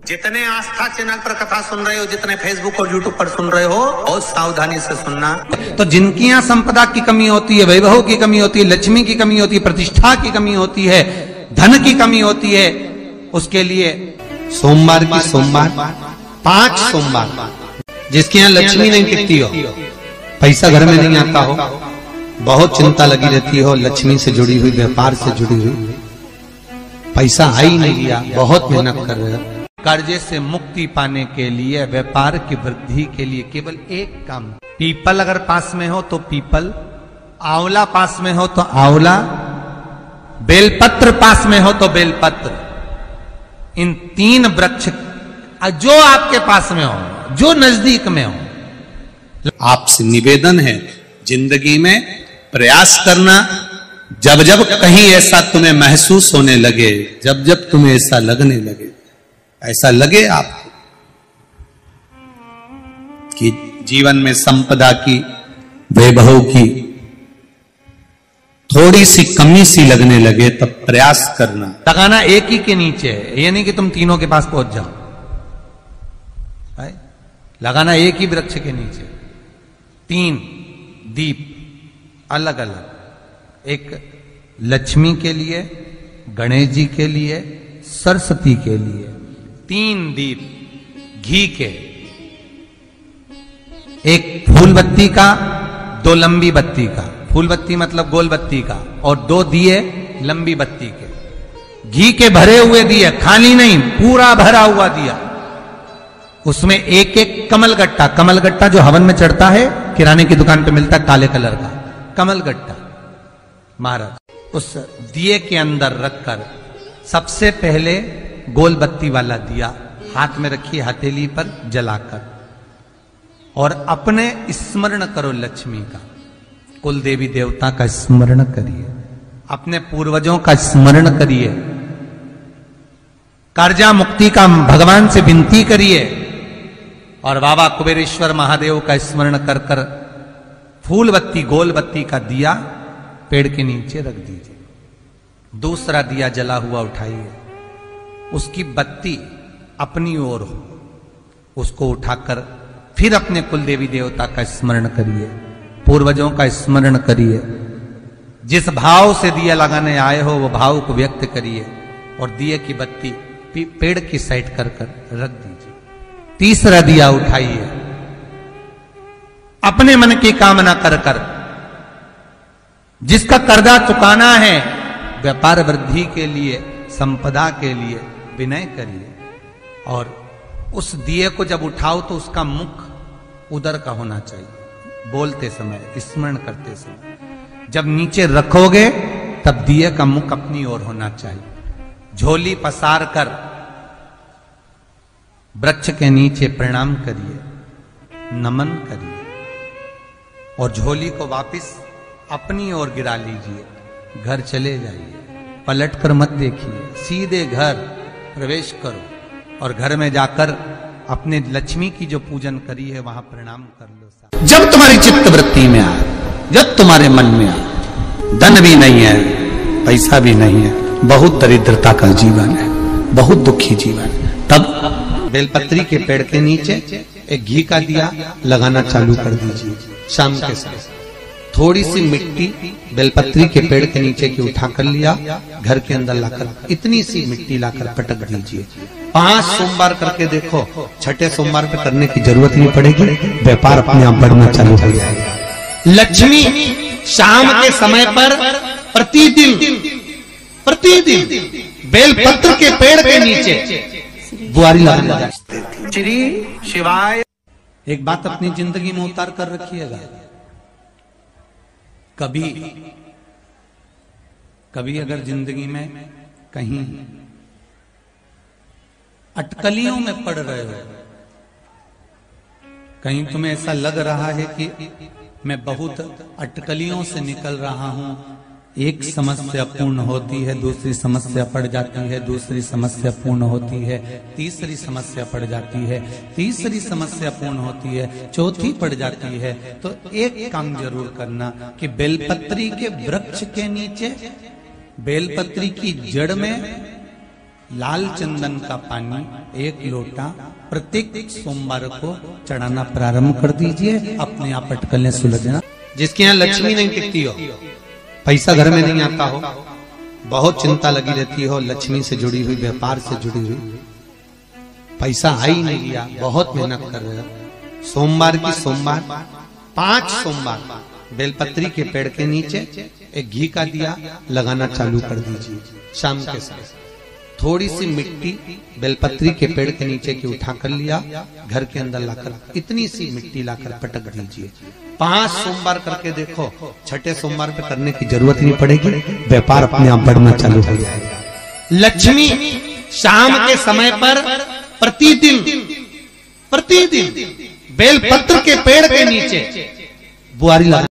जितने आस्था चैनल पर कथा सुन रहे हो, जितने फेसबुक और यूट्यूब पर सुन रहे हो, बहुत सावधानी से सुनना। तो जिनकी यहाँ संपदा की कमी होती है, वैभव की कमी होती है, लक्ष्मी की कमी होती है, प्रतिष्ठा की कमी होती है, धन की कमी होती है, उसके लिए सोमवार की सोमवार 5 सोमवार, जिसके यहाँ लक्ष्मी नहीं टिकती हो, पैसा घर में नहीं आता हो, बहुत चिंता लगी रहती हो, लक्ष्मी से जुड़ी हुई, व्यापार से जुड़ी हुई, पैसा आ ही नहीं गया, बहुत मेहनत कर रहे हो, कर्जे से मुक्ति पाने के लिए, व्यापार की वृद्धि के लिए केवल एक काम, पीपल अगर पास में हो तो पीपल, आंवला पास में हो तो आंवला, बेलपत्र पास में हो तो बेलपत्र, इन 3 वृक्ष जो आपके पास में हो, जो नजदीक में हो। आपसे निवेदन है, जिंदगी में प्रयास करना, जब जब कहीं ऐसा तुम्हें महसूस होने लगे, जब जब तुम्हें ऐसा लगने लगे, ऐसा लगे आपको कि जीवन में संपदा की, वैभव की थोड़ी सी कमी सी लगने लगे, तब प्रयास करना। लगाना एक ही के नीचे है, ये नहीं कि तुम तीनों के पास पहुंच जाओ, लगाना एक ही वृक्ष के नीचे, 3 दीप अलग अलग, एक लक्ष्मी के लिए, गणेश जी के लिए, सरस्वती के लिए, 3 दीप घी के, एक फूल बत्ती का, 2 लंबी बत्ती का, फूल बत्ती मतलब गोल बत्ती का, और 2 दिए लंबी बत्ती के, घी के भरे हुए दिए, खाली नहीं, पूरा भरा हुआ दिया, उसमें एक एक कमलगट्टा, कमलगट्टा जो हवन में चढ़ता है, किराने की दुकान पे मिलता है काले कलर का कमलगट्टा, महाराज उस दिए के अंदर रखकर सबसे पहले गोल बत्ती वाला दिया हाथ में रखिए, हथेली पर जलाकर, और अपने स्मरण करो लक्ष्मी का, कुल देवी देवता का स्मरण करिए, अपने पूर्वजों का स्मरण करिए, कर्जा मुक्ति का भगवान से विनती करिए, और बाबा कुबेरेश्वर महादेव का स्मरण कर कर फूल बत्ती, गोल बत्ती का दिया पेड़ के नीचे रख दीजिए। दूसरा दिया जला हुआ उठाइए, उसकी बत्ती अपनी ओर हो, उसको उठाकर फिर अपने कुल देवी देवता का स्मरण करिए, पूर्वजों का स्मरण करिए, जिस भाव से दिया लगाने आए हो वो भाव को व्यक्त करिए, और दिए की बत्ती पेड़ की साइड कर कर रख दीजिए। तीसरा दिया उठाइए, अपने मन की कामना कर कर, जिसका कर्जा चुकाना है, व्यापार वृद्धि के लिए, संपदा के लिए विनय करिए, और उस दिए को जब उठाओ तो उसका मुख उधर का होना चाहिए, बोलते समय, स्मरण करते समय। जब नीचे रखोगे तब दिए का मुख अपनी ओर होना चाहिए। झोली पसार कर वृक्ष के नीचे प्रणाम करिए, नमन करिए, और झोली को वापस अपनी ओर गिरा लीजिए, घर चले जाइए, पलट कर मत देखिए, सीधे घर प्रवेश करो, और घर में जाकर अपने लक्ष्मी की जो पूजन करी है वहां प्रणाम कर लो। जब तुम्हारी चित्त वृत्ति में आए, जब तुम्हारे मन में आए, धन भी नहीं है, पैसा भी नहीं है, बहुत दरिद्रता का जीवन है, बहुत दुखी जीवन, तब बेलपत्री के पेड़ के नीचे एक घी का दिया लगाना चालू कर दीजिए। शाम के समय थोड़ी सी मिट्टी बेलपत्री के पेड़ के नीचे की उठा कर लिया, घर के अंदर लाकर इतनी सी मिट्टी लाकर पटक दीजिए। 5 सोमवार करके देखो, 6ठे सोमवार पे करने की जरूरत नहीं पड़ेगी, व्यापार अपने आप बढ़ना चालू हो जाएगा। लक्ष्मी शाम के समय पर प्रतिदिन बेलपत्र के पेड़ के नीचे बुआरी लगाना जाती है। श्री शिवाय। एक बात अपनी जिंदगी में उतार कर रखिएगा, कभी अगर जिंदगी में कहीं अटकलियों में पड़ रहे हो, कहीं तुम्हें ऐसा लग रहा है कि मैं बहुत अटकलियों से निकल रहा हूं, एक समस्या पूर्ण होती है, दूसरी समस्या पड़ जाती है, दूसरी समस्या पूर्ण होती है, तीसरी समस्या पड़ जाती है, तीसरी समस्या पूर्ण होती है, चौथी पड़ जाती है, तो एक काम जरूर करना कि बेलपत्री के वृक्ष के नीचे, बेलपत्री की जड़ में लाल चंदन का पानी 1 लोटा प्रत्येक सोमवार को चढ़ाना प्रारंभ कर दीजिए। अपने आप अटकलें सुलझना। जिसके यहाँ लक्ष्मी नहीं टिकती हो, पैसा घर में नहीं आता हो, बहुत चिंता लगी रहती हो, लक्ष्मी से जुड़ी हुई, व्यापार से जुड़ी हुई, पैसा आ ही नहीं गया, बहुत मेहनत कर रहे हो, सोमवार की सोमवार 5 सोमवार बेलपत्री के पेड़ के नीचे एक घी का दिया लगाना चालू कर दीजिए। शाम के समय थोड़ी सी मिट्टी बेलपत्री के पेड़ के नीचे की उठा कर लिया, घर के अंदर लाकर इतनी सी मिट्टी लाकर पटक दीजिए। 5 सोमवार करके देखो, छठे सोमवार पे करने की जरूरत नहीं पड़ेगी, व्यापार अपने आप बढ़ना चालू हो जाएगा। लक्ष्मी शाम के समय पर प्रतिदिन बेलपत्र के पेड़ के नीचे बुआरी लगा